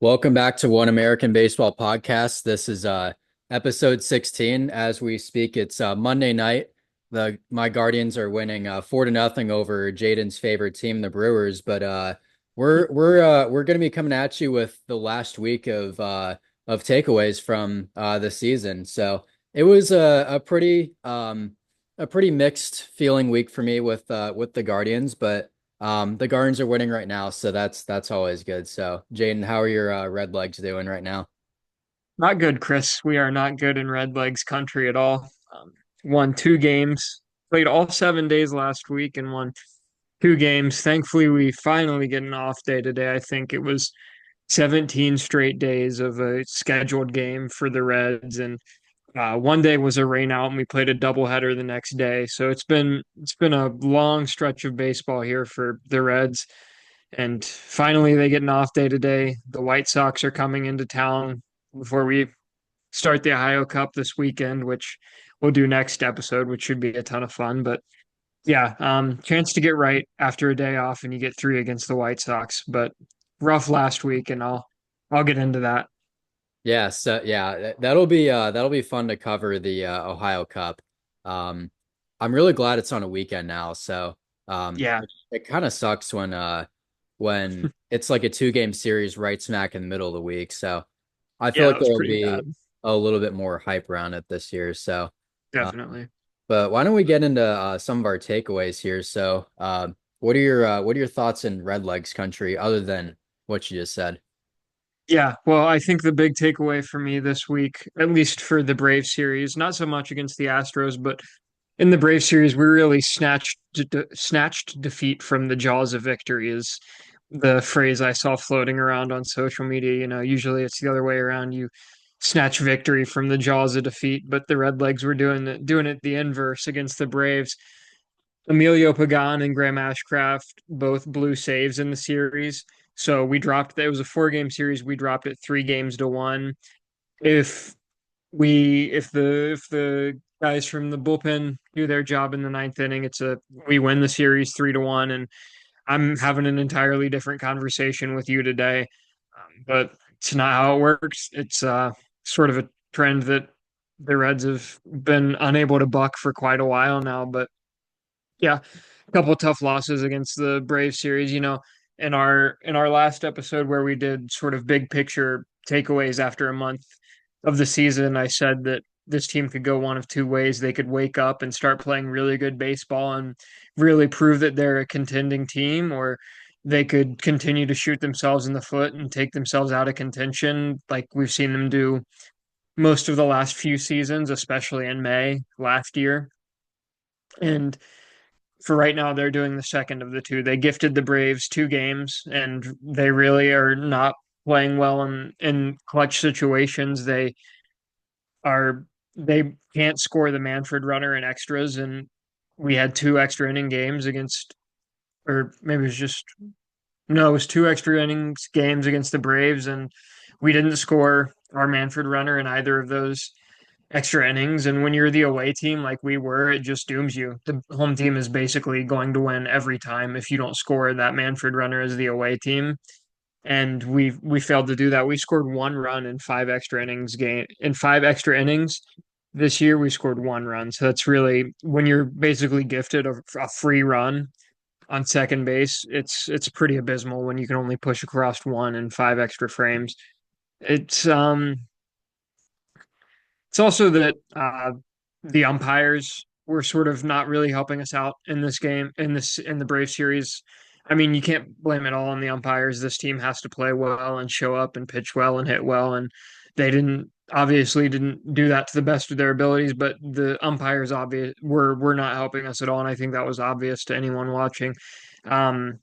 Welcome back to One American Baseball Podcast. This is episode 16 as we speak. It's Monday night. The my Guardians are winning 4-0 over Jaden's favorite team, the Brewers, but we're going to be coming at you with the last week of takeaways from the season. So, it was a pretty mixed feeling week for me with the Guardians, but the Gardens are winning right now, so that's always good. So, Jaden, how are your Red Legs doing right now? Not good, Chris. We are not good in Red Legs country at all. Won two games, played all 7 days last week, and won two games. Thankfully, we finally get an off day today. I think it was 17 straight days of a scheduled game for the Reds, and one day was a rain out, and we played a doubleheader the next day. So it's been a long stretch of baseball here for the Reds, and finally they get an off day today. The White Sox are coming into town before we start the Ohio Cup this weekend, which we'll do next episode, which should be a ton of fun. But yeah, chance to get right after a day off, and you get three against the White Sox. But rough last week, and I'll get into that. Yeah, so yeah, that'll be fun to cover the Ohio Cup. Um, I'm really glad it's on a weekend now. So, Yeah, it kind of sucks when it's like a two-game series right smack in the middle of the week. So, I feel yeah, like that was there'll pretty be bad. a little bit more hype around it this year. So, um, Definitely. but why don't we get into some of our takeaways here? So, what are your thoughts in Red Legs country other than what you just said? Yeah, well, I think the big takeaway for me this week, at least for the Brave series, not so much against the Astros, but in the Brave series, we really snatched defeat from the jaws of victory is the phrase I saw floating around on social media. Usually it's the other way around. You snatch victory from the jaws of defeat, but the Redlegs were doing it the inverse against the Braves. Emilio Pagan and Graham Ashcraft both blew saves in the series. So we dropped it was a 4 game series. We dropped it 3 games to 1. If if the guys from the bullpen do their job in the ninth inning, we win the series 3-1. And I'm having an entirely different conversation with you today. But it's not how it works. It's sort of a trend that the Reds have been unable to buck for quite a while now. But yeah, a couple of tough losses against the Brave series. In our last episode where we did sort of big picture takeaways after a month of the season, I said that this team could go one of two ways. They could wake up and start playing really good baseball and really prove that they're a contending team, or they could continue to shoot themselves in the foot and take themselves out of contention, like we've seen them do most of the last few seasons, especially in May last year. And for right now, they're doing the second of the two. They gifted the Braves 2 games, and they really are not playing well in clutch situations. Are they can't score the Manfred runner in extras, and we had 2 extra inning games against, or maybe it was just no, it was 2 extra innings games against the Braves, and we didn't score our Manfred runner in either of those extra innings. And when you're the away team like we were, it just dooms you. The home team is basically going to win every time if you don't score that Manfred runner as the away team. And we failed to do that. We scored 1 run in 5 extra innings this year. We scored 1 run. So that's really when you're basically gifted a free run on second base, it's pretty abysmal when you can only push across one in 5 extra frames. It's also that the umpires were sort of not really helping us out in this game, in the Brave series. I mean, you can't blame it all on the umpires. This team has to play well and show up and pitch well and hit well, and they didn't do that to the best of their abilities. But the umpires obvious were not helping us at all, and I think that was obvious to anyone watching. Um,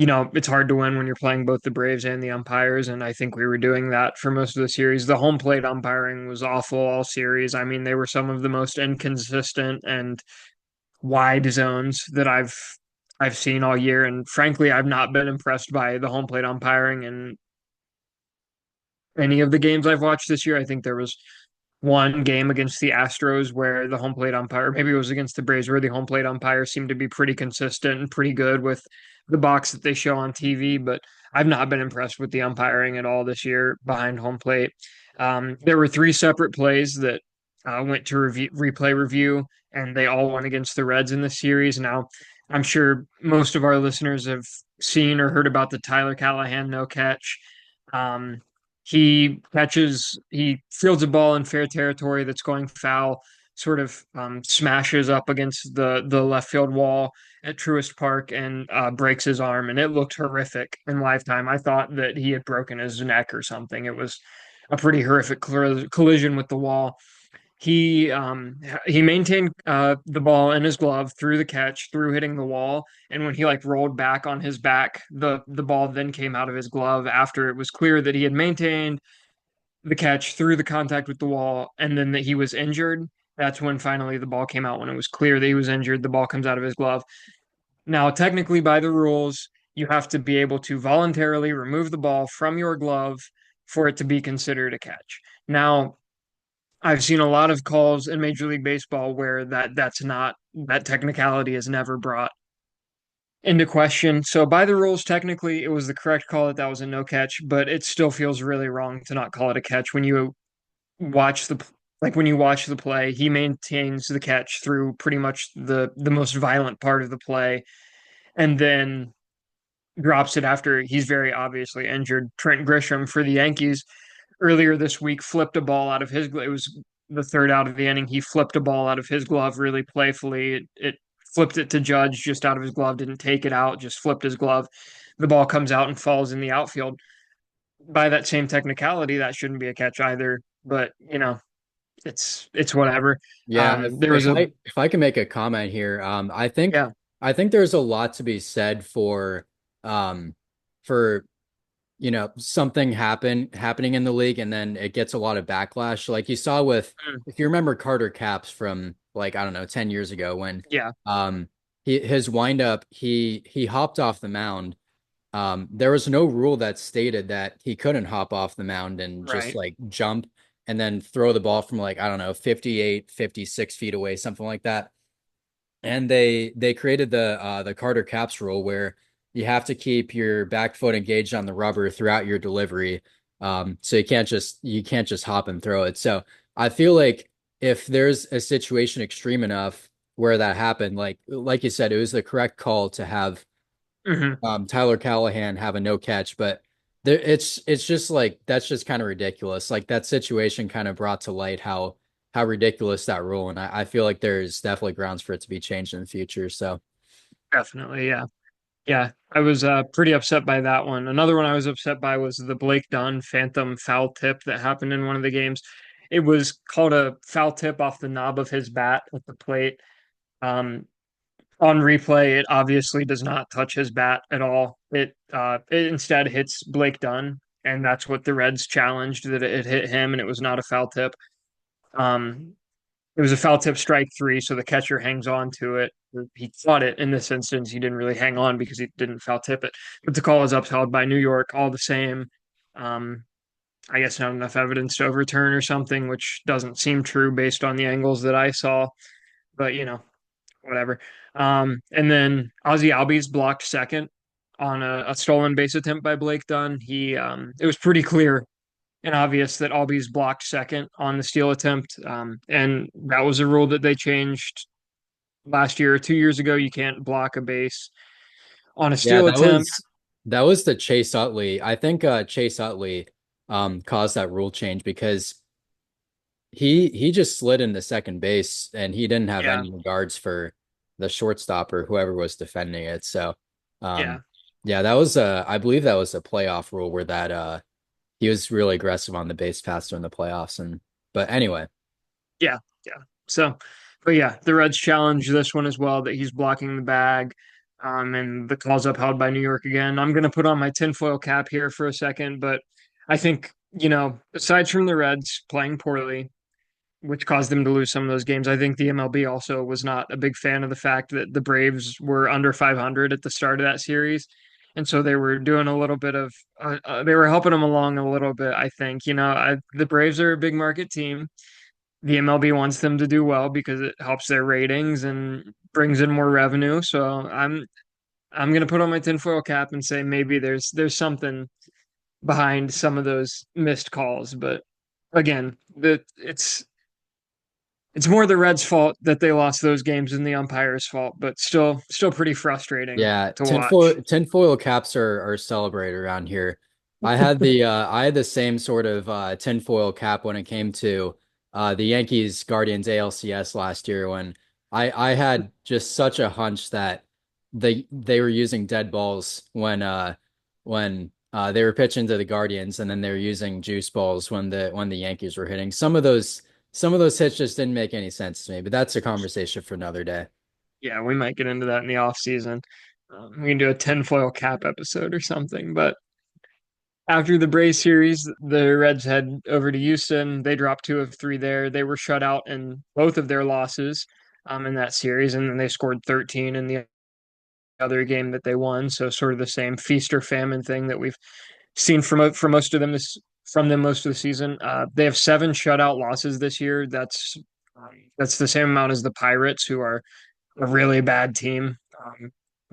it's hard to win when you're playing both the Braves and the umpires, and I think we were doing that for most of the series. The home plate umpiring was awful all series. I mean, they were some of the most inconsistent and wide zones that I've seen all year, and frankly, I've not been impressed by the home plate umpiring in any of the games I've watched this year. I think there was one game against the Astros where the home plate umpire, maybe it was against the Braves, where the home plate umpire seemed to be pretty consistent and pretty good with the box that they show on TV. But I've not been impressed with the umpiring at all this year behind home plate. There were three separate plays that went to replay review, and they all went against the Reds in the series. Now, I'm sure most of our listeners have seen or heard about the Tyler Callahan no catch. Um, he fields a ball in fair territory that's going foul, sort of smashes up against the left field wall at Truist Park and breaks his arm, and it looked horrific in lifetime. I thought that he had broken his neck or something. It was a pretty horrific collision with the wall. He maintained the ball in his glove through the catch, through hitting the wall, and when he like rolled back on his back, the ball then came out of his glove after it was clear that he had maintained the catch through the contact with the wall, and then that he was injured. That's when finally the ball came out. When it was clear that he was injured, the ball comes out of his glove. Now, technically, by the rules, you have to be able to voluntarily remove the ball from your glove for it to be considered a catch. Now, I've seen a lot of calls in Major League Baseball where that's not that technicality is never brought into question. So by the rules, technically, it was the correct call that that was a no catch, but it still feels really wrong to not call it a catch when you watch the when you watch the play. He maintains the catch through pretty much the most violent part of the play, and then drops it after he's very obviously injured. Trent Grisham for the Yankees earlier this week flipped a ball out of his. It was the third out of the inning. He flipped a ball out of his glove really playfully. It flipped it to Judge just out of his glove. Didn't take it out. Just flipped his glove. The ball comes out and falls in the outfield. By that same technicality, that shouldn't be a catch either. But it's whatever. Yeah, There was a if I can make a comment here, yeah. I think there's a lot to be said um for something happening in the league and then it gets a lot of backlash. Like you saw with, Mm, if you remember Carter Capps from like, I don't know, 10 years ago when yeah, his windup, he hopped off the mound. There was no rule that stated that he couldn't hop off the mound and just right. like jump and then throw the ball from like, I don't know, 58, 56 feet away, something like that. And they created the Carter Caps rule where you have to keep your back foot engaged on the rubber throughout your delivery. So you can't just hop and throw it. So I feel like if there's a situation extreme enough where that happened, like you said, it was the correct call to have Hmm. Tyler Callahan have a no catch, but it's just like that's just kind of ridiculous. Like that situation kind of brought to light how ridiculous that rule, and I feel like there's definitely grounds for it to be changed in the future. So Definitely, yeah. Yeah, I was pretty upset by that one. Another one I was upset by was the Blake Dunn phantom foul tip that happened in one of the games. It was called a foul tip off the knob of his bat at the plate. Um, on replay, it obviously does not touch his bat at all. It instead hits Blake Dunn, and that's what the Reds challenged, that it hit him and it was not a foul tip. Um, it was a foul tip strike three, so the catcher hangs on to it. He caught it in this instance. He didn't really hang on because he didn't foul tip it. But the call is upheld by New York all the same. Um, I guess not enough evidence to overturn or something, which doesn't seem true based on the angles that I saw. But whatever. And then Ozzy Albies blocked second on a stolen base attempt by Blake Dunn. It was pretty clear and obvious that Albies blocked second on the steal attempt. And that was a rule that they changed last year or 2 years ago. You can't block a base on a yeah, steal attempt. that was the Chase Utley. I think Chase Utley caused that rule change because he just slid into second base and he didn't have Yeah, any regards for the shortstop or whoever was defending it. So yeah, um yeah, that was I believe that was a playoff rule where that he was really aggressive on the base paths during the playoffs. And but anyway, yeah, yeah. So, but yeah, the Reds challenge this one as well that he's blocking the bag. And the call's upheld by New York again. I'm going to put on my tinfoil cap here for a second, but I think, aside from the Reds playing poorly, which caused them to lose some of those games. I think the MLB also was not a big fan of the fact that the Braves were under 500 at the start of that series. And so they were doing a little bit of, they were helping them along a little bit, I think. The Braves are a big market team. the MLB wants them to do well because it helps their ratings and brings in more revenue. So I'm gonna put on my tinfoil cap and say maybe there's something behind some of those missed calls. But again, it's more the Reds' fault that they lost those games than the umpire's fault, but still pretty frustrating Yeah, to watch. tinfoil caps are celebrated around here. I had the same sort of tinfoil cap when it came to the Yankees Guardians ALCS last year when I had just such a hunch that they were using dead balls when they were pitching to the Guardians, and then they were using juice balls when the Yankees were hitting. Some of those hits just didn't make any sense to me, but that's a conversation for another day. Yeah, we might get into that in the off season. We can do a tinfoil cap episode or something. But after the Braves series, the Reds head over to Houston. They dropped two of three there. They were shut out in both of their losses in that series, and then they scored 13 in the other game that they won. So sort of the same feast or famine thing that we've seen from most of them from them most of the season. They have seven shutout losses this year. That's the same amount as the Pirates, who are a really bad team.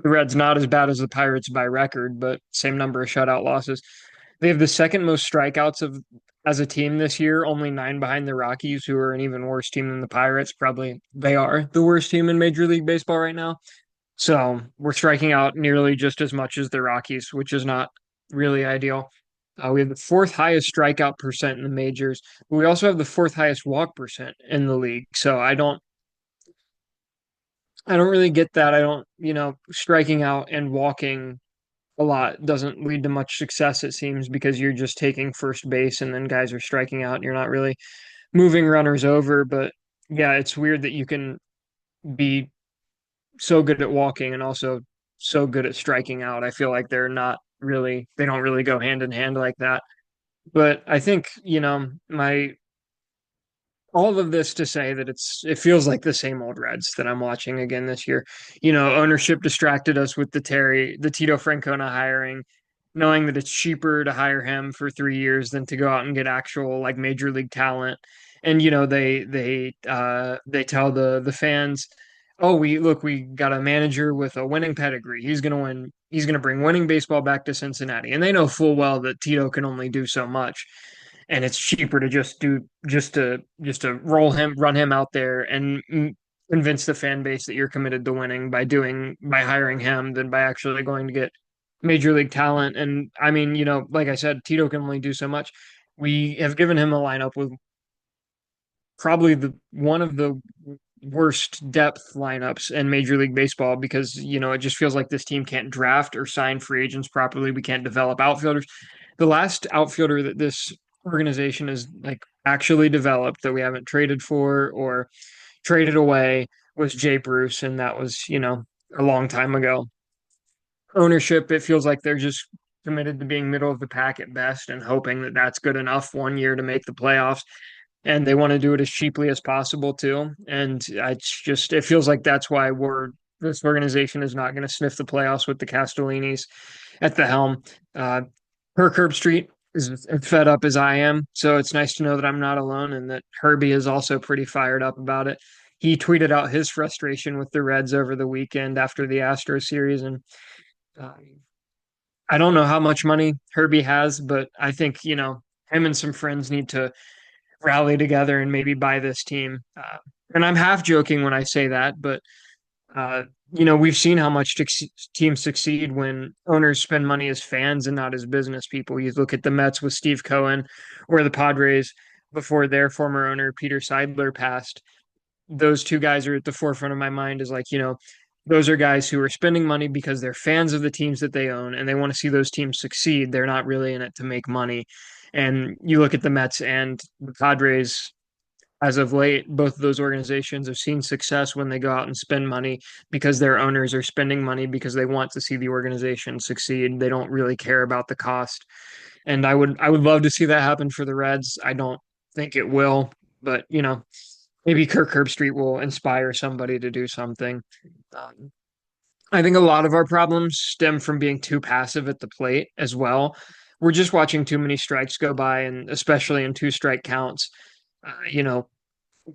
The Reds not as bad as the Pirates by record, but same number of shutout losses. They have the second most strikeouts of as a team this year, only nine behind the Rockies, who are an even worse team than the Pirates. Probably they are the worst team in Major League Baseball right now. So we're striking out nearly just as much as the Rockies, which is not really ideal. We have the fourth highest strikeout percent in the majors, but we also have the fourth highest walk percent in the league. So I don't really get that. I don't, striking out and walking a lot doesn't lead to much success, it seems, because you're just taking first base and then guys are striking out and you're not really moving runners over. But yeah, it's weird that you can be so good at walking and also so good at striking out. I feel like they don't really go hand in hand like that. But I think, my all of this to say that it feels like the same old Reds that I'm watching again this year. Ownership distracted us with the Tito Francona hiring, knowing that it's cheaper to hire him for 3 years than to go out and get actual like major league talent. And they tell the fans, oh, we got a manager with a winning pedigree. He's gonna win. He's gonna bring winning baseball back to Cincinnati. And they know full well that Tito can only do so much, and it's cheaper to just to run him out there and convince the fan base that you're committed to winning by hiring him than by actually going to get major league talent. And I mean, like I said, Tito can only do so much. We have given him a lineup with probably the one of the worst depth lineups in Major League Baseball because, it just feels like this team can't draft or sign free agents properly. We can't develop outfielders. The last outfielder that this organization has like actually developed that we haven't traded for or traded away was Jay Bruce, and that was, a long time ago. Ownership, it feels like they're just committed to being middle of the pack at best and hoping that that's good enough one year to make the playoffs, and they want to do it as cheaply as possible too. And it feels like that's why this organization is not going to sniff the playoffs with the Castellinis at the helm. Kirk Street is as fed up as I am, so it's nice to know that I'm not alone and that Herbie is also pretty fired up about it. He tweeted out his frustration with the Reds over the weekend after the Astros series, and uh, I don't know how much money Herbie has, but I think him and some friends need to rally together and maybe buy this team. And I'm half joking when I say that, but uh, we've seen how much teams succeed when owners spend money as fans and not as business people. You look at the Mets with Steve Cohen, or the Padres before their former owner Peter Seidler passed. Those two guys are at the forefront of my mind. Is like those are guys who are spending money because they're fans of the teams that they own and they want to see those teams succeed. They're not really in it to make money. And you look at the Mets and the Padres as of late, both of those organizations have seen success when they go out and spend money because their owners are spending money because they want to see the organization succeed. They don't really care about the cost. And I would love to see that happen for the Reds. I don't think it will, but maybe Kirk Herbstreit will inspire somebody to do something. Um, I think a lot of our problems stem from being too passive at the plate as well. We're just watching too many strikes go by, and especially in two strike counts. You know,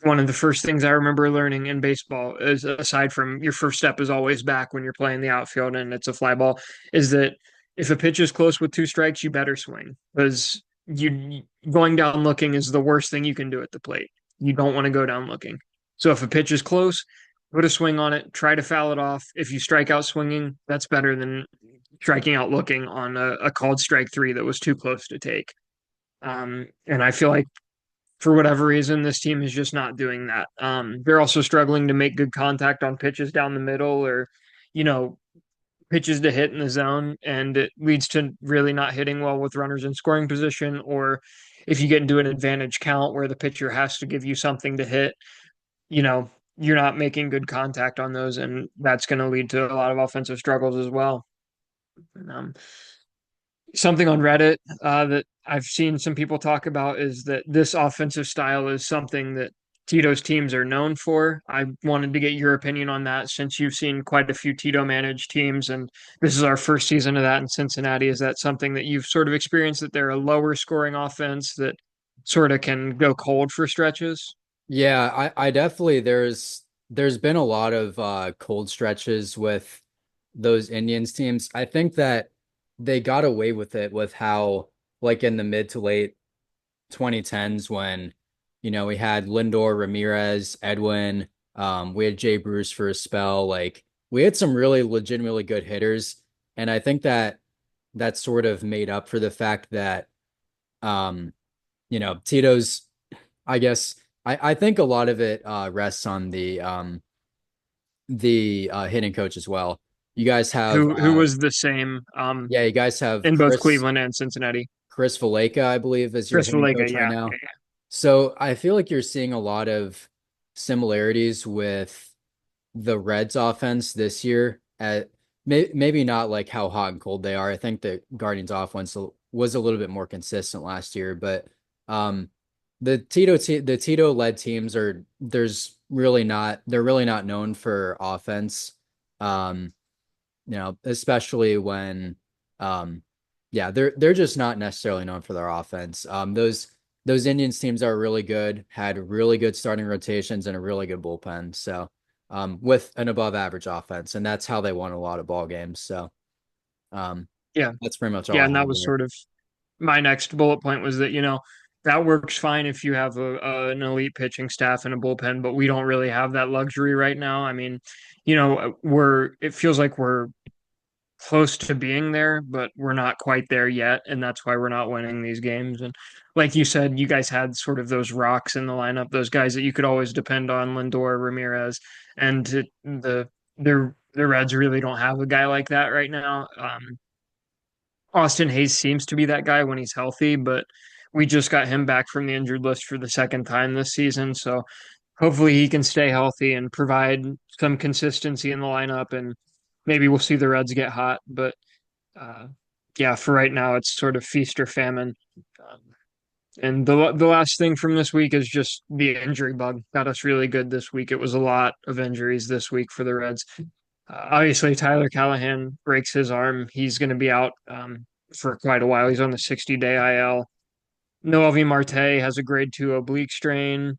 one of the first things I remember learning in baseball is, aside from your first step is always back when you're playing the outfield and it's a fly ball, is that if a pitch is close with two strikes, you better swing because you going down looking is the worst thing you can do at the plate. You don't want to go down looking. So if a pitch is close, put a swing on it, try to foul it off. If you strike out swinging, that's better than striking out looking on a called strike three that was too close to take. And I feel like for whatever reason, this team is just not doing that. They're also struggling to make good contact on pitches down the middle or, you know, pitches to hit in the zone. And it leads to really not hitting well with runners in scoring position. Or if you get into an advantage count where the pitcher has to give you something to hit, you know, you're not making good contact on those. And that's going to lead to a lot of offensive struggles as well. Um, Something on Reddit that I've seen some people talk about is that this offensive style is something that Tito's teams are known for. I wanted to get your opinion on that since you've seen quite a few Tito managed teams, and this is our first season of that in Cincinnati. Is that something that you've sort of experienced that they're a lower scoring offense that sort of can go cold for stretches? Yeah, I definitely there's been a lot of cold stretches with those Indians teams. I think that they got away with it with how like in the mid to late 2010s when we had Lindor, Ramirez, Edwin, we had Jay Bruce for a spell. Like we had some really legitimately good hitters, and I think that that sort of made up for the fact that um, Tito's I guess I think a lot of it rests on the hitting coach as well. You guys have Who was the same yeah, you guys have in both Cleveland and Cincinnati? Chris Valaika, I believe, is your Chris hitting Vallega, coach right yeah, now. yeah, So I feel like you're seeing a lot of similarities with the Reds offense this year. Maybe not like how hot and cold they are. I think the Guardians offense was a little bit more consistent last year, but um, the Tito led teams are they're really not known for offense. Um, especially when um yeah, they're just not necessarily known for their offense. Those Indians teams are really good, had really good starting rotations and a really good bullpen. So with an above average offense, and that's how they won a lot of ball games. So um yeah, that's pretty much all yeah. I And that have was there. sort of my next bullet point was that, that works fine if you have an elite pitching staff and a bullpen, but we don't really have that luxury right now. I mean, it feels like we're close to being there, but we're not quite there yet. And that's why we're not winning these games. And like you said, you guys had sort of those rocks in the lineup, those guys that you could always depend on, Lindor, Ramirez, and the Reds really don't have a guy like that right now. Austin Hayes seems to be that guy when he's healthy, but we just got him back from the injured list for the second time this season. So hopefully he can stay healthy and provide some consistency in the lineup, and maybe we'll see the Reds get hot. But uh, yeah, for right now, it's sort of feast or famine. Um, and the last thing from this week is just the injury bug got us really good this week. It was a lot of injuries this week for the Reds. Obviously, Tyler Callahan breaks his arm. He's going to be out for quite a while. He's on the 60-day IL. Noelvi Marte has a grade 2 oblique strain.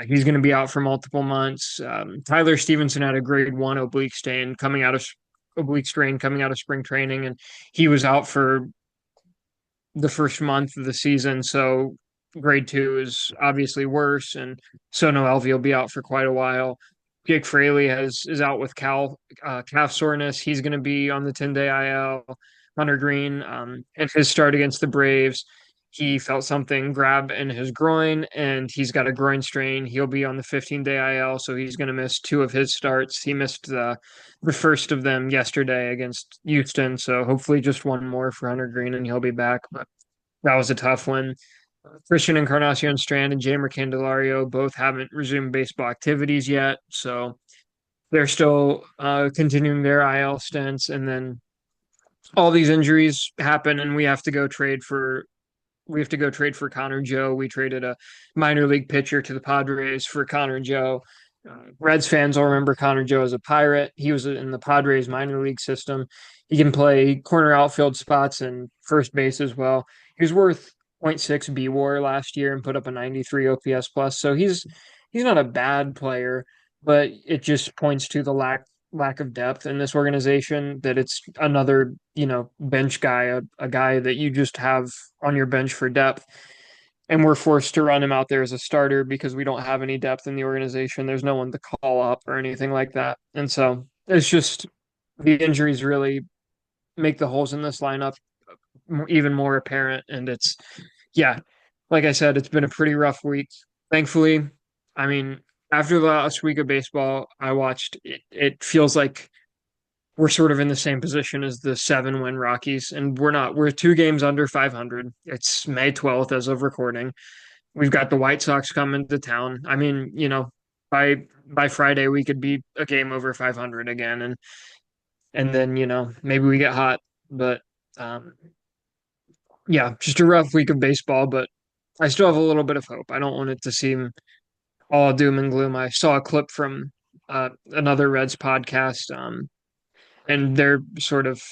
He's going to be out for multiple months. Tyler Stevenson had a grade 1 oblique strain coming out of spring training, and he was out for the first month of the season. So grade 2 is obviously worse, and so Noelvi will be out for quite a while. Jake Fraley is out with calf soreness. He's going to be on the 10-day IL. Hunter Green, in his start against the Braves, he felt something grab in his groin, and he's got a groin strain. He'll be on the 15-day IL, so he's going to miss two of his starts. He missed the first of them yesterday against Houston, so hopefully just one more for Hunter Green, and he'll be back. But that was a tough one. Christian Encarnacion Strand and Jamer Candelario both haven't resumed baseball activities yet, so they're still continuing their IL stints. And then all these injuries happen, and we have to go trade for Connor Joe. We traded a minor league pitcher to the Padres for Connor Joe. Reds fans all remember Connor Joe as a Pirate. He was in the Padres minor league system. He can play corner outfield spots and first base as well. He was worth zero point 0.6 BWAR last year and put up a 93 OPS plus. So he's not a bad player, but it just points to the lack of depth in this organization, that it's another, bench guy, a guy that you just have on your bench for depth. And we're forced to run him out there as a starter because we don't have any depth in the organization. There's no one to call up or anything like that. And so it's just the injuries really make the holes in this lineup even more apparent. And yeah, like I said, it's been a pretty rough week. Thankfully, I mean, after the last week of baseball I watched, it feels like we're sort of in the same position as the 7-win Rockies, and we're not. We're 2 games under 500. It's May 12th as of recording. We've got the White Sox coming to town. I mean, by Friday we could be a game over 500 again, and then maybe we get hot. But um, yeah, just a rough week of baseball. But I still have a little bit of hope. I don't want it to seem all doom and gloom. I saw a clip from another Reds podcast, and they're sort of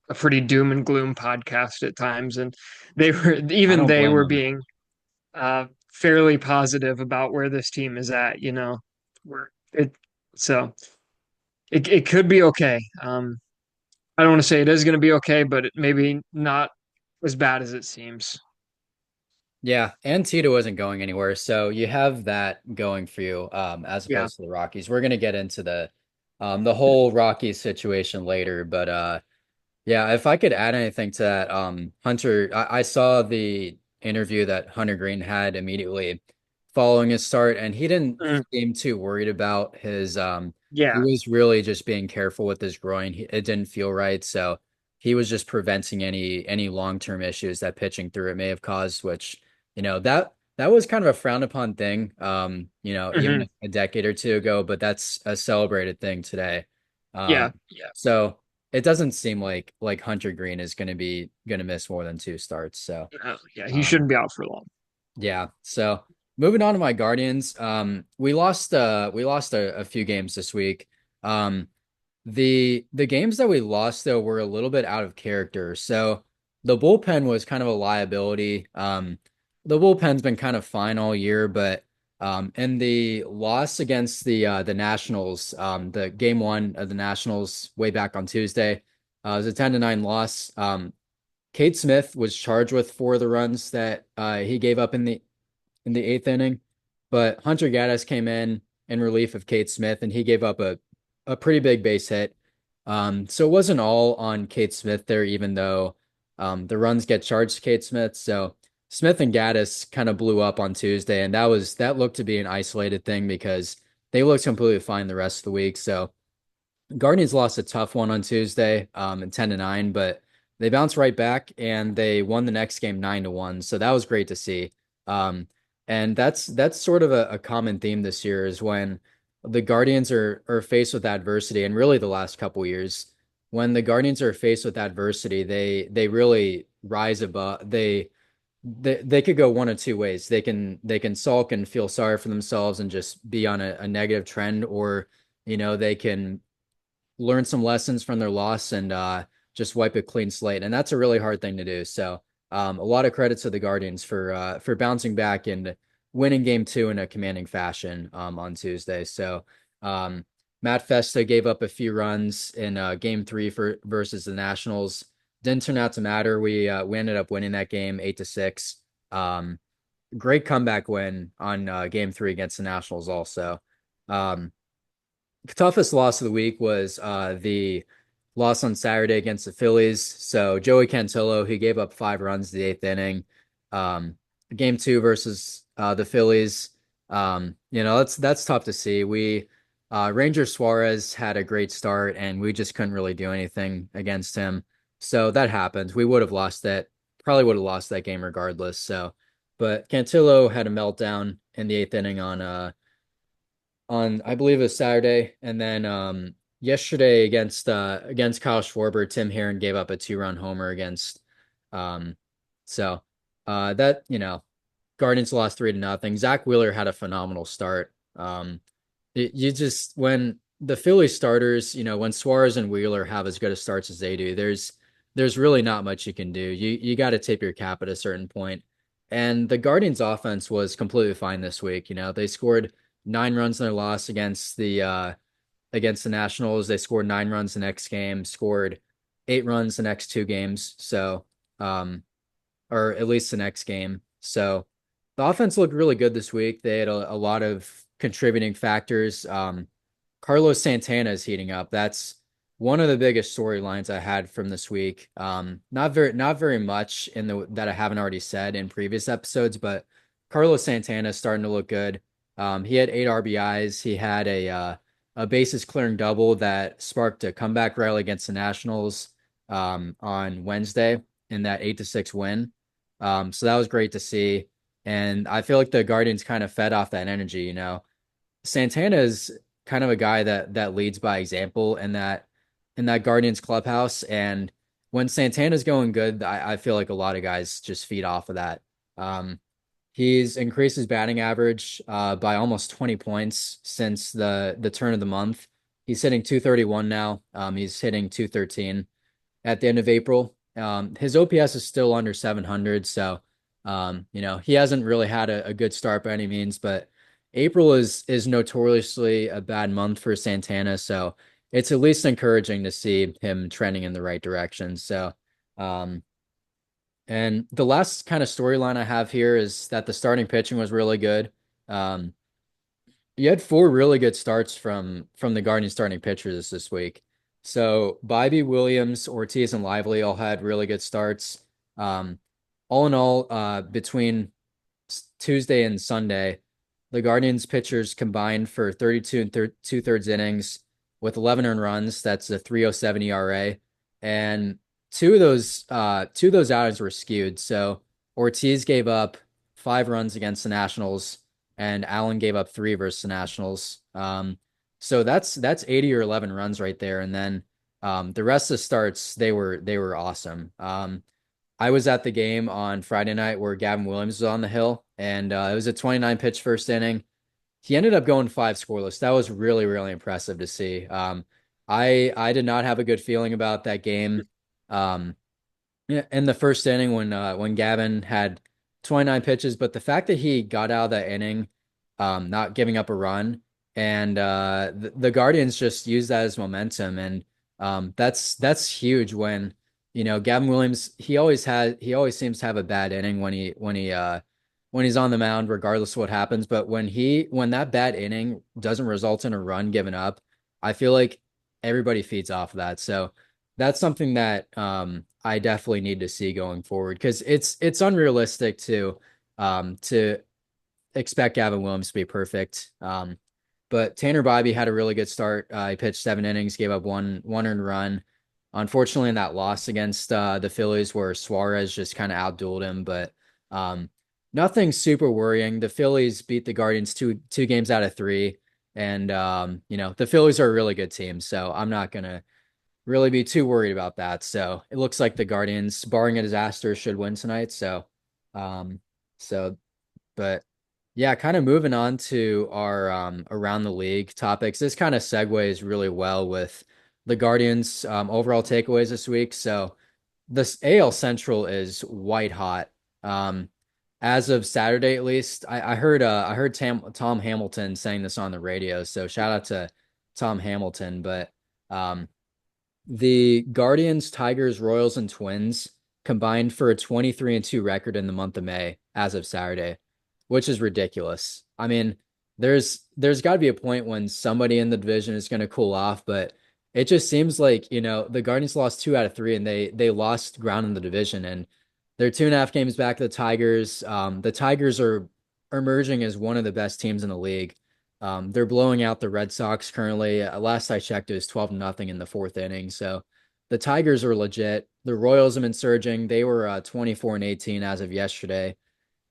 a pretty doom and gloom podcast at times, and I don't they blame were them. being fairly positive about where this team is at. Where it so it could be okay. I don't want to say it is going to be okay, but it maybe not as bad as it seems. Yeah, and Tito isn't going anywhere, so you have that going for you, as Yeah. opposed to the Rockies. We're gonna get into the whole Rockies situation later, but yeah, if I could add anything to that, Hunter, I saw the interview that Hunter Green had immediately following his start, and he didn't Mm, seem too worried about he yeah. was really just being careful with his groin. It didn't feel right, so he was just preventing any long-term issues that pitching through it may have caused, which, that was kind of a frowned upon thing, even Hmm. a decade or two ago, but that's a celebrated thing today. Yeah. Um, Yeah. so it doesn't seem like Hunter Green is gonna miss more than two starts. So Yeah. He um shouldn't be out for long. yeah. So moving on to my Guardians. We lost a few games this week. Um the games that we lost though were a little bit out of character. So the bullpen was kind of a liability. The bullpen's been kind of fine all year, but in the loss against the Nationals, the game one of the Nationals way back on Tuesday, it was a 10-9 loss. Kate Smith was charged with four of the runs that he gave up in the eighth inning, but Hunter Gaddis came in relief of Kate Smith, and he gave up a pretty big base hit. So it wasn't all on Kate Smith there, even though the runs get charged to Kate Smith. So Smith and Gaddis kind of blew up on Tuesday, and that looked to be an isolated thing because they looked completely fine the rest of the week. So Guardians lost a tough one on Tuesday, at 10-9, but they bounced right back and they won the next game 9-1. So that was great to see. Um, and that's sort of a common theme this year is when the Guardians are faced with adversity, and really the last couple years, when the Guardians are faced with adversity, they really rise above. They could go one of two ways. They can sulk and feel sorry for themselves and just be on a negative trend, or they can learn some lessons from their loss and just wipe a clean slate. And that's a really hard thing to do. So a lot of credit to the Guardians for bouncing back and winning game two in a commanding fashion on Tuesday. So Matt Festa gave up a few runs in game three for versus the Nationals. Didn't turn out to matter. We ended up winning that game 8-6. Um, Great comeback win on game three against the Nationals also. Um, Toughest loss of the week was the loss on Saturday against the Phillies. So Joey Cantillo, he gave up 5 runs the eighth inning. Um, Game two versus the Phillies. That's tough to see. Ranger Suarez had a great start, and we just couldn't really do anything against him. So that happened. We would have lost that. Probably would have lost that game regardless. So, but Cantillo had a meltdown in the eighth inning on I believe it was Saturday, and then yesterday against Kyle Schwarber, Tim Herron gave up a 2-run homer against um so that Guardians lost 3-0. Zach Wheeler had a phenomenal start. You just when the Philly starters, when Suarez and Wheeler have as good a starts as they do, there's really not much you can do. You got to tip your cap at a certain point. And the Guardians offense was completely fine this week. They scored 9 runs in their loss against the Nationals. They scored 9 runs the next game, scored 8 runs the next 2 games. So, um, or at least the next game. So the offense looked really good this week. They had a lot of contributing factors. Carlos Santana is heating up. That's one of the biggest storylines I had from this week. Not very much in the that I haven't already said in previous episodes, but Carlos Santana is starting to look good. He had 8 RBIs. He had a bases clearing double that sparked a comeback rally against the Nationals on Wednesday in that 8-6 win. So that was great to see. And I feel like the Guardians kind of fed off that energy, you know. Santana is kind of a guy that leads by example in that Guardians clubhouse. And when Santana's going good, I feel like a lot of guys just feed off of that. Um, he's increased his batting average by almost 20 points since the turn of the month. He's hitting 231 now. He's hitting 213 at the end of April. His OPS is still under 700, so he hasn't really had a good start by any means, but April is notoriously a bad month for Santana, so it's at least encouraging to see him trending in the right direction. So, um, and the last kind of storyline I have here is that the starting pitching was really good. Um, you had 4 really good starts from the Guardians starting pitchers this week. So Bybee, Williams, Ortiz, and Lively all had really good starts. Um, all in all, between Tuesday and Sunday, the Guardians pitchers combined for 32 and 2/3 innings with 11 earned runs. That's a 3.07 ERA, and two of those outings were skewed. So Ortiz gave up 5 runs against the Nationals, and Allen gave up 3 versus the Nationals. So that's 80 or 11 runs right there, and then the rest of the starts they were awesome. I was at the game on Friday night where Gavin Williams was on the hill, and it was a 29 pitch first inning. He ended up going 5 scoreless. That was really, really impressive to see. I did not have a good feeling about that game. Um, yeah, in the first inning when Gavin had 29 pitches, but the fact that he got out of that inning, not giving up a run, and the Guardians just used that as momentum, and that's huge when Gavin Williams he always seems to have a bad inning when he's on the mound, regardless of what happens. But when that bad inning doesn't result in a run given up, I feel like everybody feeds off of that. So that's something that I definitely need to see going forward because it's unrealistic to expect Gavin Williams to be perfect. But Tanner Bybee had a really good start. He pitched 7 innings, gave up one earned run. Unfortunately, in that loss against the Phillies, where Suarez just kind of outdueled him, but um, nothing super worrying. The Phillies beat the Guardians two games out of 3, and the Phillies are a really good team, so I'm not gonna really be too worried about that. So it looks like the Guardians, barring a disaster, should win tonight. Um, so, but yeah, kind of moving on to our around the league topics. This kind of segues really well with the Guardians' overall takeaways this week. So this AL Central is white hot. Um, as of Saturday, at least, I heard Tom Hamilton saying this on the radio. So shout out to Tom Hamilton, but um, the Guardians, Tigers, Royals, and Twins combined for a 23-2 record in the month of May as of Saturday, which is ridiculous. I mean, there's got to be a point when somebody in the division is going to cool off, but it just seems like, the Guardians lost 2 out of 3 and they lost ground in the division and they're 2.5 games back to the Tigers. The Tigers are emerging as one of the best teams in the league. They're blowing out the Red Sox currently. Last I checked, it was 12-0 in the fourth inning. So the Tigers are legit. The Royals have been surging. They were 24-18 as of yesterday.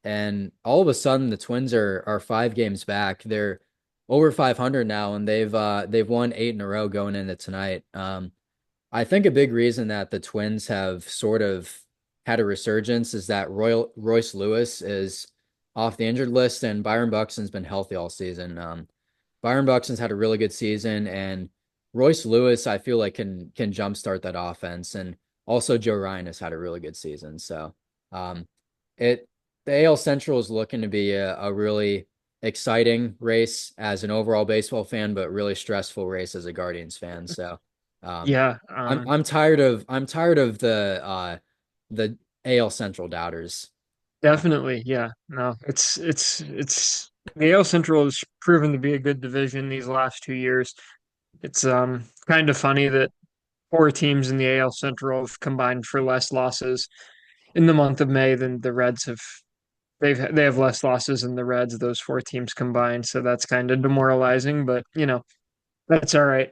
And all of a sudden, the Twins are 5 games back. They're over 500 now, and they've won 8 in a row going into tonight. I think a big reason that the Twins have sort of had a resurgence is that Royce Lewis is off the injured list, and Byron Buxton's been healthy all season. Byron Buxton's had a really good season, and Royce Lewis, I feel like can jumpstart that offense, and also Joe Ryan has had a really good season. So, um, it the AL Central is looking to be a really exciting race as an overall baseball fan, but really stressful race as a Guardians fan. So um, Yeah, I'm tired of the AL Central doubters. Uh, definitely. Yeah, no, it's the AL Central has proven to be a good division these last 2 years. It's kind of funny that four teams in the AL Central have combined for less losses in the month of May than the Reds have. They have less losses than the Reds, those four teams combined. So that's kind of demoralizing, but that's all right.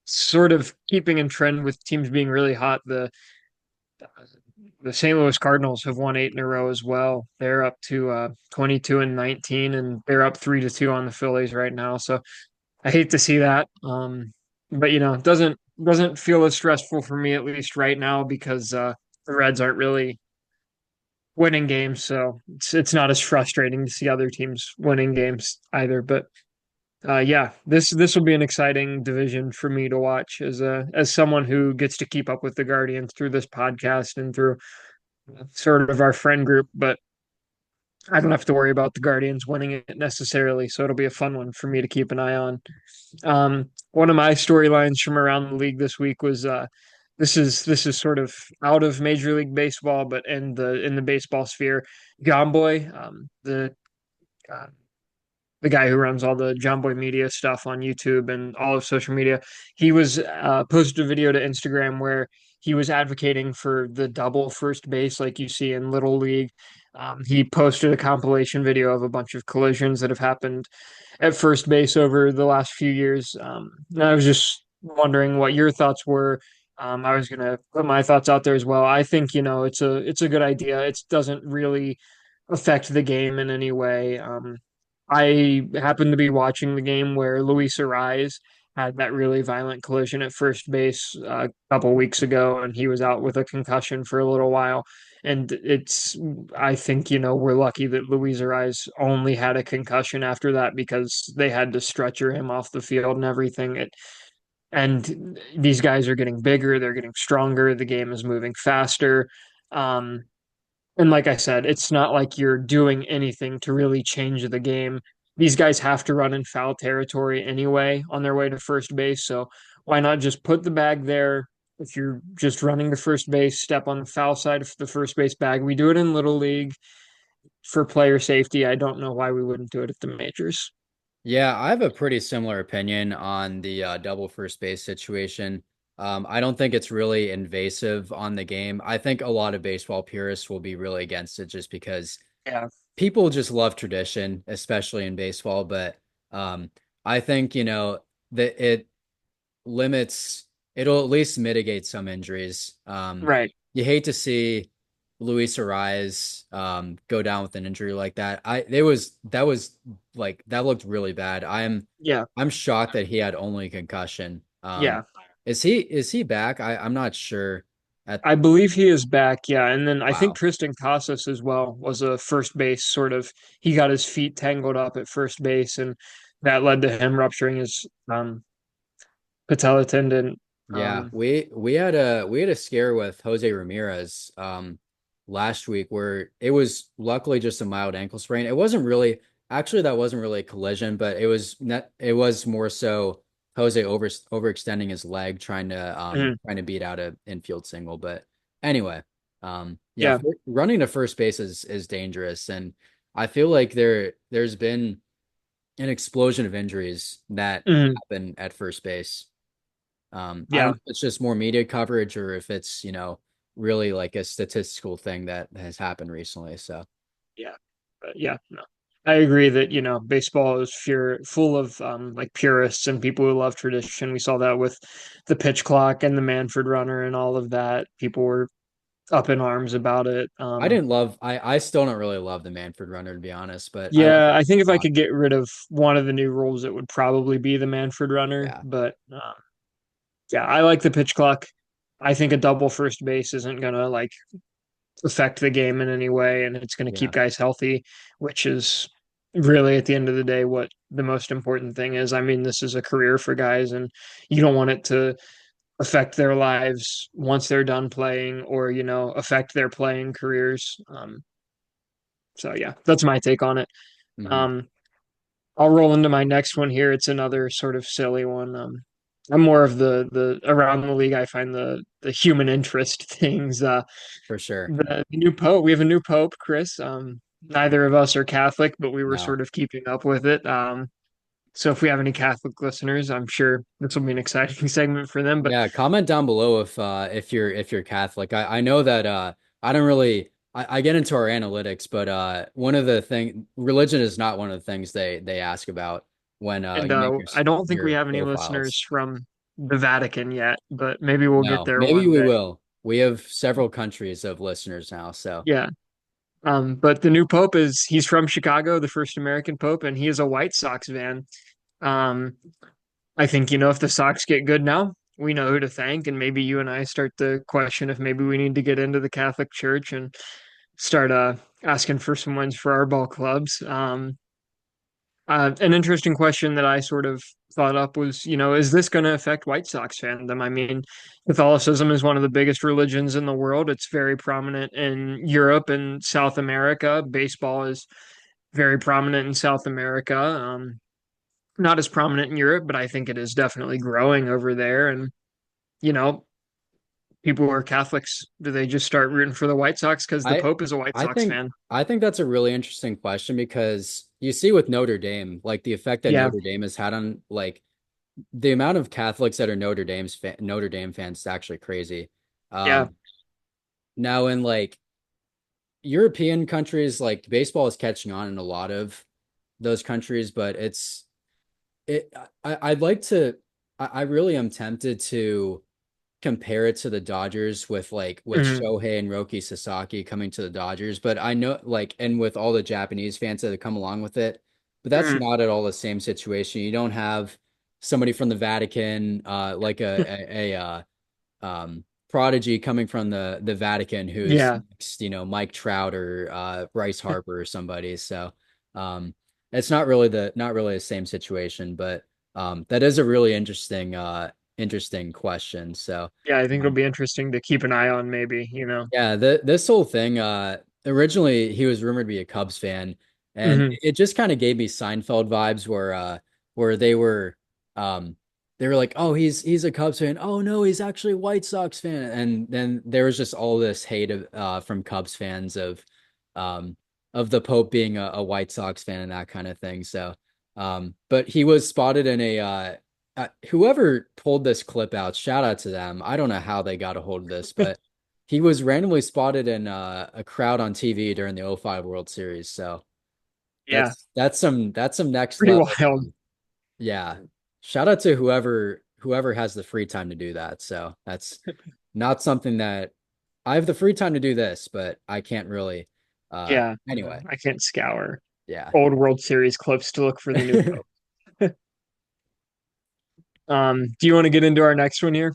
Sort of keeping in trend with teams being really hot. The St. Louis Cardinals have won 8 in a row as well. They're up to 22 and 19, and they're up 3-2 on the Phillies right now. So I hate to see that. But it doesn't feel as stressful for me at least right now because the Reds aren't really winning games, so it's not as frustrating to see other teams winning games either. But yeah, this will be an exciting division for me to watch as someone who gets to keep up with the Guardians through this podcast and through sort of our friend group. But I don't have to worry about the Guardians winning it necessarily, so it'll be a fun one for me to keep an eye on. One of my storylines from around the league this week was this is sort of out of Major League Baseball, but in the baseball sphere. John Boy, uh, the guy who runs all the John Boy Media stuff on YouTube and all of social media, he was posted a video to Instagram where he was advocating for the double first base like you see in Little League. He posted a compilation video of a bunch of collisions that have happened at first base over the last few years. And I was just wondering what your thoughts were. I was gonna put my thoughts out there as well. I think it's a good idea. It doesn't really affect the game in any way. I happened to be watching the game where Luis Ariz had that really violent collision at first base a couple weeks ago, and he was out with a concussion for a little while. And I think, we're lucky that Luis Ariz only had a concussion after that because they had to stretcher him off the field and everything. And these guys are getting bigger, they're getting stronger, the game is moving faster. Um, and like I said, it's not like you're doing anything to really change the game. These guys have to run in foul territory anyway on their way to first base. So why not just put the bag there? If you're just running to first base, step on the foul side of the first base bag. We do it in Little League for player safety. I don't know why we wouldn't do it at the majors. Yeah, I have a pretty similar opinion on the double first base situation. I don't think it's really invasive on the game. I think a lot of baseball purists will be really against it just because Yeah. people just love tradition, especially in baseball. But um, I think, that limits, it'll at least mitigate some injuries. Right. You hate to see Luis Ariz go down with an injury like that. That was like that looked really bad. Yeah. I'm shocked that he had only concussion. Yeah. Is he back? I'm not sure. At I believe he is back, yeah. And then I think Wow. Tristan Casas as well was a first base sort of. He got his feet tangled up at first base, and that led to him rupturing his patella tendon. Yeah, Um, we had a scare with Jose Ramirez last week where it was luckily just a mild ankle sprain. It wasn't really actually that wasn't really a collision, but it was more so Jose overextending his leg mhm, trying to beat out a infield single. But anyway, yeah, yeah, running to first base is dangerous, and I feel like there's been an explosion of injuries that mhm, happen at first base. I don't yeah, know if it's just more media coverage or if it's, really like a statistical thing that has happened recently. So yeah, but yeah. No, I agree that baseball is full of like purists and people who love tradition. We saw that with the pitch clock and the Manfred runner and all of that. People were up in arms about it. I still don't really love the Manfred runner to be honest, but I like Yeah, I think if I clock. could get rid of one of the new rules, it would probably be the Manfred runner. Yeah. But yeah, I like the pitch clock. I think a double first base isn't gonna like affect the game in any way, and it's gonna keep Yeah. guys healthy, which is really at the end of the day what the most important thing is. I mean, this is a career for guys, and you don't want it to affect their lives once they're done playing, or affect their playing careers. So yeah, that's my take on it. Hmm. Um, I'll roll into my next one here. It's another sort of silly one. I'm more of the around the league. I find the human interest things. For sure. The new pope. We have a new pope, Chris. Neither of us are Catholic, but we were No. sort of keeping up with it. So if we have any Catholic listeners, I'm sure this will be an exciting segment for them. But Yeah, comment down below if you're Catholic. I know that I don't really I get into our analytics, but one of the thing religion is not one of the things they ask about when and you make I don't think we your have any listeners profiles. from the Vatican yet, but maybe we'll get No, there maybe one we day. will. We have several countries of listeners now, so Yeah. But the new pope he's from Chicago, the first American pope, and he is a White Sox fan. Um, I think, if the Sox get good now, we know who to thank, and maybe you and I start to question if maybe we need to get into the Catholic Church and start asking for some wins for our ball clubs. An interesting question that I sort of thought up was, is this going to affect White Sox fandom? I mean, Catholicism is one of the biggest religions in the world. It's very prominent in Europe and South America. Baseball is very prominent in South America. Not as prominent in Europe, but I think it is definitely growing over there. And, you know, people who are Catholics, do they just start rooting for the White Sox because the I Pope is a White I Sox think fan? I think that's a really interesting question because you see with Notre Dame, like the effect that Yeah, Notre Dame has had on like the amount of Catholics that are Notre Dame fans is actually crazy. yeah. Um, Now in like European countries, like baseball is catching on in a lot of those countries, but it I'd like to I really am tempted to compare it to the Dodgers with Hmm. Shohei and Roki Sasaki coming to the Dodgers, but I know like and with all the Japanese fans that have come along with it, but that's Hmm. not at all the same situation. You don't have somebody from the Vatican, like prodigy coming from the Vatican who's Yeah, next, Mike Trout or Bryce Harper or somebody. So um, it's not really the same situation, but that is a really interesting question. So yeah. I think it'll um, be interesting to keep an eye on, maybe. yeah, this whole thing, originally he was rumored to be a Cubs fan, and Hmm. it just kind of gave me Seinfeld vibes where um they were like, "Oh, he's a Cubs fan. Oh no, he's actually a White Sox fan." And then there was just all this hate from Cubs fans um of the Pope being a White Sox fan and that kind of thing. So but he was spotted in whoever pulled this clip out, shout out to them. I don't know how they got a hold of this, but he was randomly spotted in a crowd on TV during the '05 World Series. So Yeah, that's some next pretty level. wild. Yeah. Shout out to whoever has the free time to do that. So that's not something that I have the free time to do this, but I can't really Yeah, no, anyway. I can't scour Yeah. old World Series clips to look for the new Pope. Do you want to get into our next one here?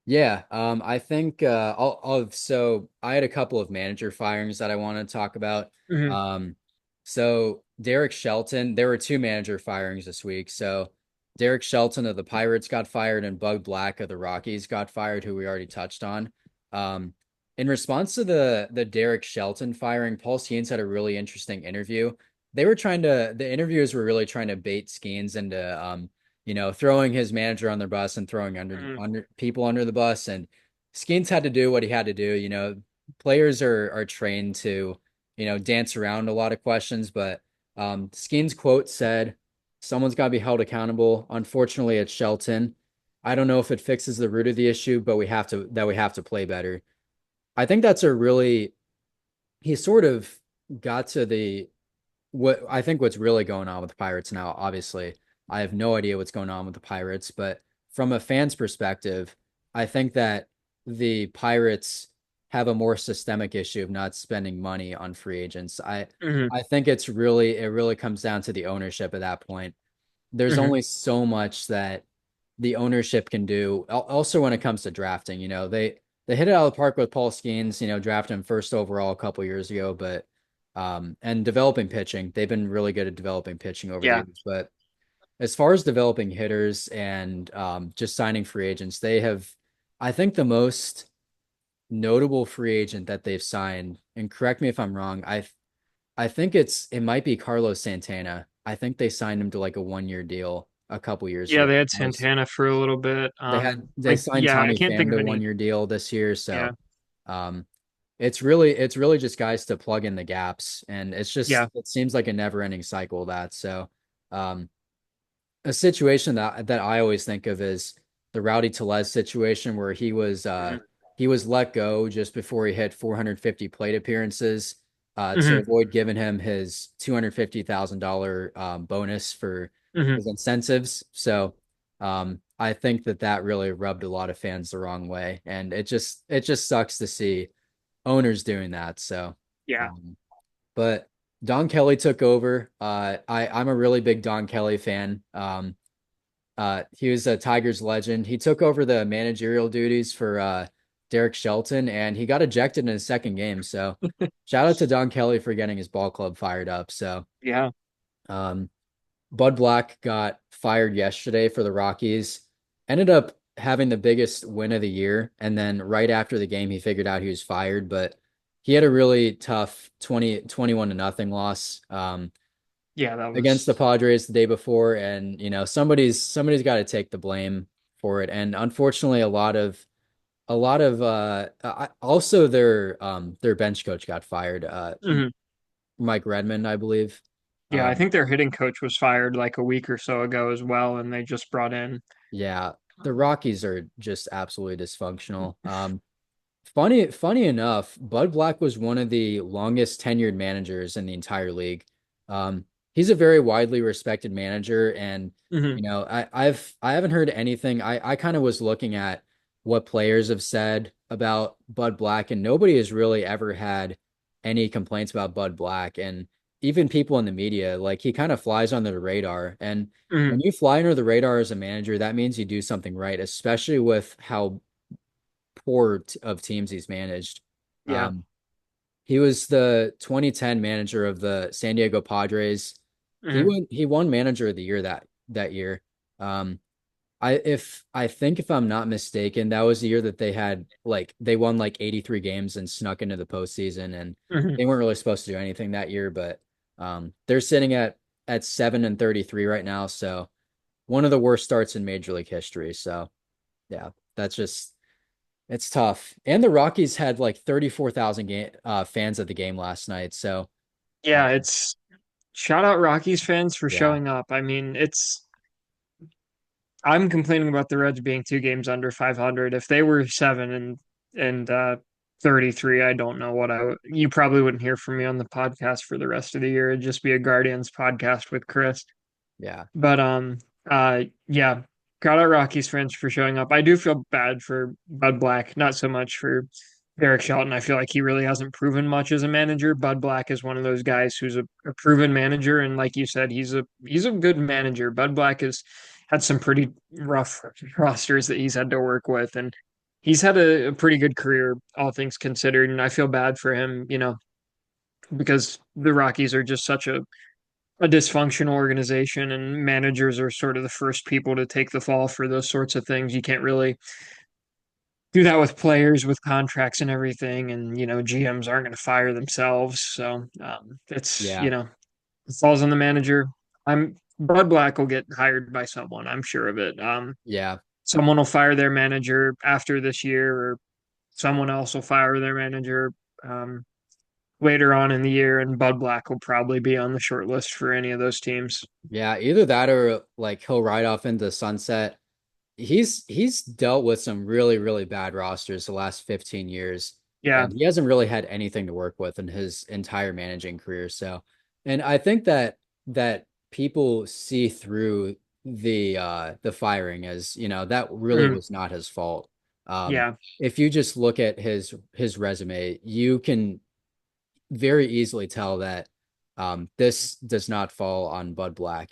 Yeah, I think so I had a couple of manager firings that I want to talk about. Hmm. Um, so Derek Shelton, there were two manager firings this week. So Derek Shelton of the Pirates got fired and Bud Black of the Rockies got fired, who we already touched on. Um, in response to the Derek Shelton firing, Paul Skeens had a really interesting interview. The interviewers were really trying to bait Skeens into throwing his manager on their bus and throwing Hmm. under people under the bus. And Skeens had to do what he had to do. Players are trained to, dance around a lot of questions, but Skeens' quote said, "Someone's got to be held accountable. Unfortunately, it's Shelton. I don't know if it fixes the root of the issue, but we have to play better." I think that's a really he sort of got to the what I think what's really going on with the Pirates now. Obviously, I have no idea what's going on with the Pirates, but from a fan's perspective, I think that the Pirates have a more systemic issue of not spending money on free agents. Hmm. I think it really comes down to the ownership at that point. There's Hmm. only so much that the ownership can do. Also, when it comes to drafting, they hit it out of the park with Paul Skeens, drafting him first overall a couple years ago, but and developing pitching, they've been really good at developing pitching over the Yeah. years. But as far as developing hitters and just signing free agents, they have, I think, the most notable free agent that they've signed. And correct me if I'm wrong. I think it might be Carlos Santana. I think they signed him to like a 1 year deal a couple years Yeah, ago. they had That was Santana for a little bit. they signed Yeah, I Tommy can't think Pham of to any. 1 year deal this year, Yeah, so um, it's really just guys to plug in the gaps, and it's just yeah. it seems like a never ending cycle that so. Um, a situation that I always think of is the Rowdy Tellez situation where Hmm. he was let go just before he hit 450 plate appearances to Hmm. avoid giving him his $250,000 bonus for Hmm. his incentives. So I think that really rubbed a lot of fans the wrong way, and it just sucks to see owners doing that. So, Yeah. um, but Don Kelly took over. I'm a really big Don Kelly fan. He was a Tigers legend. He took over the managerial duties for Derek Shelton, and he got ejected in his second game. So, shout out to Don Kelly for getting his ball club fired up. So, Yeah. um, Bud Black got fired yesterday for the Rockies. Ended up having the biggest win of the year, and then right after the game, he figured out he was fired. But he had a really tough 21 to nothing loss. Yeah, that Against the was. Padres the day before, and somebody's got to take the blame for it. And unfortunately, also their bench coach got fired. Mhm. Mike Redmond, I believe. Yeah, I Um, think their hitting coach was fired like a week or so ago as well, and they just brought in. yeah, the Rockies are just absolutely dysfunctional. Funny enough, Bud Black was one of the longest tenured managers in the entire league. He's a very widely respected manager, and Hmm. I haven't heard anything. I kind of was looking at what players have said about Bud Black, and nobody has really ever had any complaints about Bud Black, and even people in the media, like he kind of flies under the radar. And Hmm. when you fly under the radar as a manager, that means you do something right, especially with how of teams he's managed. Yeah. Um, he was the 2010 manager of the San Diego Padres. Hmm. He won manager of the year that year. Um, I think if I'm not mistaken, that was the year that they won like 83 games and snuck into the postseason, and Hmm. they weren't really supposed to do anything that year, but they're sitting at 7-33 right now, so one of the worst starts in Major League history. So yeah, that's just it's tough. And the Rockies had like 34,000 fans at the game last night. So, Yeah, um, it's shout out Rockies fans for yeah, showing up. I mean, I'm complaining about the Reds being 2 games under 500. If they were 7 and 33, I don't know what you probably wouldn't hear from me on the podcast for the rest of the year. It'd just be a Guardians podcast with Chris. yeah, But yeah, shout out Rockies fans for showing up. I do feel bad for Bud Black, not so much for Derek Shelton. I feel like he really hasn't proven much as a manager. Bud Black is one of those guys who's a proven manager, and like you said, he's a good manager. Bud Black has had some pretty rough rosters that he's had to work with, and he's had a pretty good career, all things considered. And I feel bad for him, because the Rockies are just such a dysfunctional organization, and managers are sort of the first people to take the fall for those sorts of things. You can't really do that with players with contracts and everything, and GMs aren't going to fire themselves. So it's yeah, it falls on the manager. I'm Bud Black will get hired by someone, I'm sure of it. yeah, Someone will fire their manager after this year, or someone else will fire their manager um, later on in the year, and Bud Black will probably be on the short list for any of those teams. yeah. Either that or like he'll ride off into the sunset. He's dealt with some really bad rosters the last 15 years, Yeah. and he hasn't really had anything to work with in his entire managing career. So, and I think that people see through the firing as, that really Mhm. was not his fault. Um, Yeah. if you just look at his resume, you can very easily tell that this does not fall on Bud Black.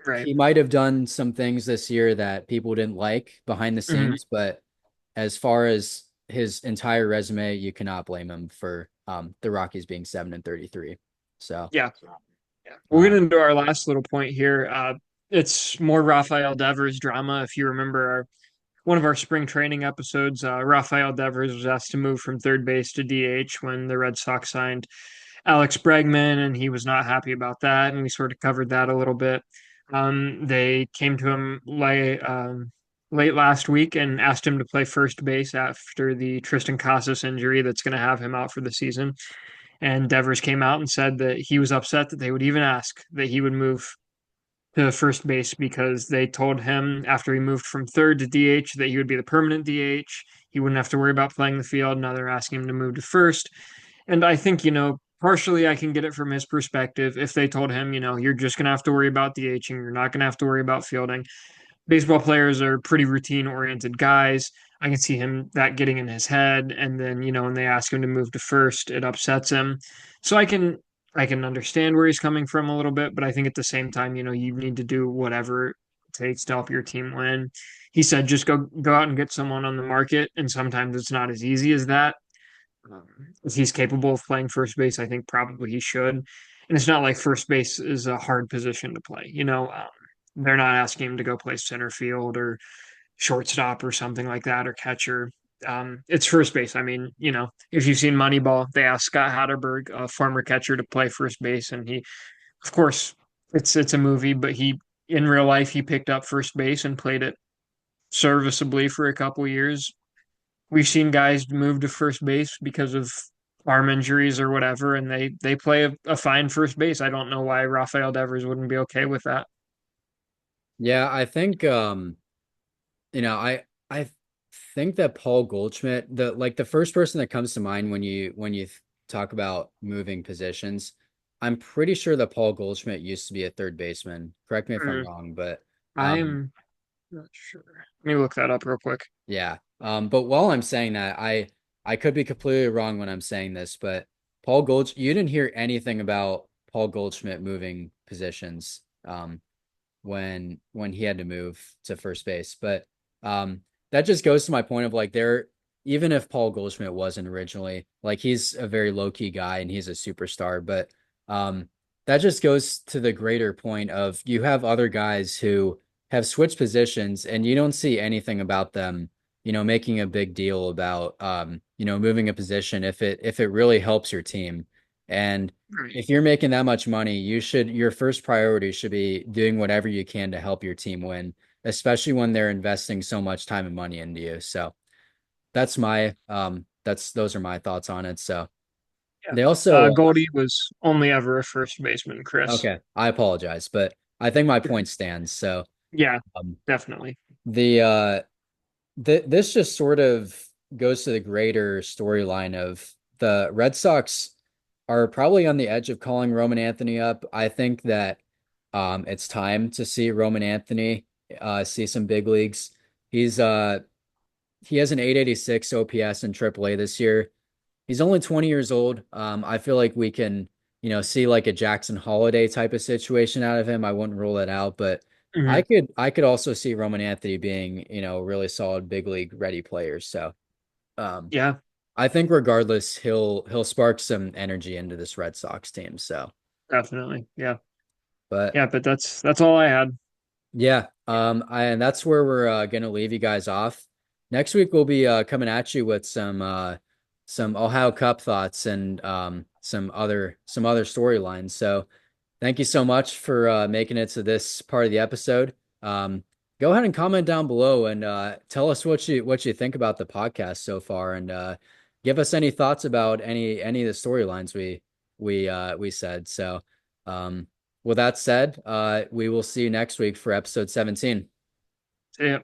Right. He might have done some things this year that people didn't like behind the Mhm. scenes, but as far as his entire resume, you cannot blame him for the Rockies being 7-33. So, Yeah. Yeah. We're um, going to do our last little point here. It's more Rafael Devers drama. If you remember one of our spring training episodes, Rafael Devers was asked to move from third base to DH when the Red Sox signed Alex Bregman, and he was not happy about that, and we sort of covered that a little bit. They came to him late last week and asked him to play first base after the Tristan Casas injury that's going to have him out for the season. And Devers came out and said that he was upset that they would even ask that he would move to first base because they told him after he moved from third to DH that he would be the permanent DH. He wouldn't have to worry about playing the field. Now they're asking him to move to first. And I think, partially I can get it from his perspective. If they told him, you're just going to have to worry about DHing, you're not going to have to worry about fielding. Baseball players are pretty routine oriented guys. I can see him that getting in his head. And then, when they ask him to move to first, it upsets him. So I can understand where he's coming from a little bit, but I think at the same time, you need to do whatever it takes to help your team win. He said just go out and get someone on the market, and sometimes it's not as easy as that. Um, if he's capable of playing first base, I think probably he should. And it's not like first base is a hard position to play. They're not asking him to go play center field or shortstop or something like that or catcher. It's first base. I mean, if you've seen Moneyball, they asked Scott Hatterberg, a former catcher, to play first base, and he, of course, it's a movie, but he in real life he picked up first base and played it serviceably for a couple years. We've seen guys move to first base because of arm injuries or whatever, and they play a fine first base. I don't know why Rafael Devers wouldn't be okay with that. Yeah, I think I think that Paul Goldschmidt, the first person that comes to mind when you talk about moving positions, I'm pretty sure that Paul Goldschmidt used to be a third baseman. Correct me if I'm Hmm. wrong, but um I'm not sure. Let me look that up real quick. yeah. But while I'm saying that, I could be completely wrong when I'm saying this, but you didn't hear anything about Paul Goldschmidt moving positions when he had to move to first base. But that just goes to my point of like there, even if Paul Goldschmidt wasn't originally like he's a very low key guy and he's a superstar, but um, that just goes to the greater point of you have other guys who have switched positions and you don't see anything about them, making a big deal about moving a position if it really helps your team. And Right. if you're making that much money, your first priority should be doing whatever you can to help your team win, especially when they're investing so much time and money into you. So those are my thoughts on it. So Yeah. they also Goldie was only ever a first baseman, Chris. okay, I apologize, but I think my point stands. So Yeah, um definitely. the this just sort of goes to the greater storyline of the Red Sox are probably on the edge of calling Roman Anthony up. I think that it's time to see Roman Anthony see some big leagues. He's he has an 886 OPS in AAA this year. He's only 20 years old. I feel like we can, see like a Jackson Holiday type of situation out of him. I wouldn't rule it out, but Hmm. I could also see Roman Anthony being, a really solid big league ready player. So, um, Yeah, I think regardless, he'll spark some energy into this Red Sox team. So, definitely. Yeah. but Yeah, but that's all I had. yeah, and that's where we're gonna leave you guys off. Next week we'll be coming at you with some Ohio Cup thoughts and some other storylines. So thank you so much for making it to this part of the episode. Go ahead and comment down below and tell us what you think about the podcast so far, and give us any thoughts about any of the storylines we said. So. Um, with that said, we will see you next week for episode 17. See ya.